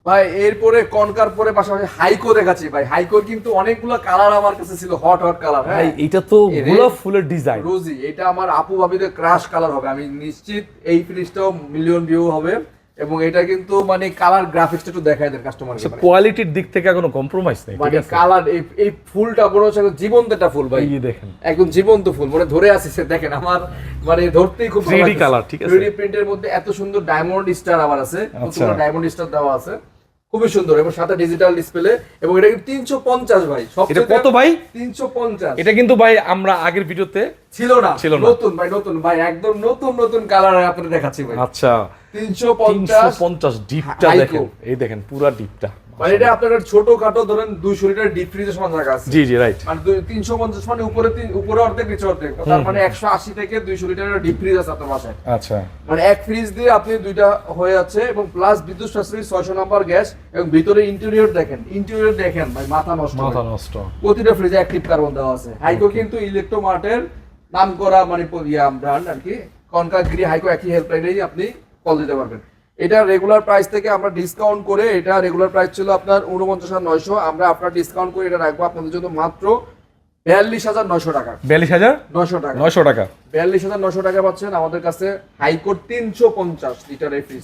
ভাই এরপরে কনকার পরে পাশাপাশি হাইকো দেখাচ্ছি ভাই। হাইকোর কিন্তু অনেকগুলো কালার আমার কাছে ছিল, হট কালার। ভাই এটা তো গোলাপ ফুলের ডিজাইন, রোজি, এটা আমার আপু ভাবিদের ক্রাশ কালার হবে, আমি নিশ্চিত। এই ফিনিশটাও মিলিয়ন ভিউ হবে, এবং এটা কিন্তু মানে কালার গ্রাফিক্সটা একটু দেখায় দেন কাস্টমারকে। কোয়ালিটির দিক থেকে কোনো কম্প্রোমাইজ নেই, ঠিক মানে আছে? কালার এই ফুলটা বড় হচ্ছে জীবন্ত একটা ফুল ভাই, এই দেখেন একদম জীবন্ত ফুল, মানে ধরে আসছে দেখেন, আমার মানে ধরতেই খুব 3D কালার, ঠিক আছে? 3D প্রিন্টের মধ্যে এত সুন্দর ডায়মন্ড স্টার আবার আছে, পুরো ডায়মন্ড স্টার দেওয়া আছে, খুবই সুন্দর, এবং সাথে ডিজিটাল ডিসপ্লে। এবং এটা কিন্তু 350 ভাই, এটা কত ভাই? 350। এটা কিন্তু ভাই আমরা আগের ভিডিওতে ছিল না, নতুন ভাই, নতুন ভাই, একদম নতুন নতুন কালার আপনাদের দেখাচ্ছি ভাই। আচ্ছা 350 ডিপটা দেখেন, এই দেখেন পুরো ডিপটা। মানে এটা আপনার ছোটখাটো ধরেন 200 লিটার ডিপ ফ্রিজের সমান জায়গা আছে। জি জি রাইট। মানে 350 মানে উপরে অর্ধেক নিচে অর্ধেক, তার মানে 180 থেকে 200 লিটারের ডিপ ফ্রিজ আছে আপনার বাসায়। আচ্ছা মানে এক ফ্রিজ দিয়ে আপনি দুইটা হয়ে যাচ্ছে, এবং প্লাস বিদ্যুৎ সাশ্রয়ী 600 নাম্বার গ্যাস, এবং ভিতরে ইন্টেরিয়র দেখেন ভাই, মাথা নষ্ট। প্রতিটা ফ্রিজে অ্যাক্টিভ কার্বন দেওয়া আছে। হাইকো কিন্তু ইলেকট্রোমার্টের নাম করা মানে ব্র্যান্ড আর কি। কনকাগিরি হাইকো একই হেল্পলাইনেই আপনি কল দিতে পারবেন। এটা রেগুলার প্রাইস থেকে আমরা ডিসকাউন্ট করে, এটা রেগুলার প্রাইস ছিল আপনার 49,900, আমরা আপনার ডিসকাউন্ট করে এটা রাখবো আপনাদের জন্য মাত্র 42,900 টাকা। 42,900 টাকা। 42,900 টাকা পাচ্ছেন আমাদের কাছে হাইকোর 350 লিটারের ফ্রিজ।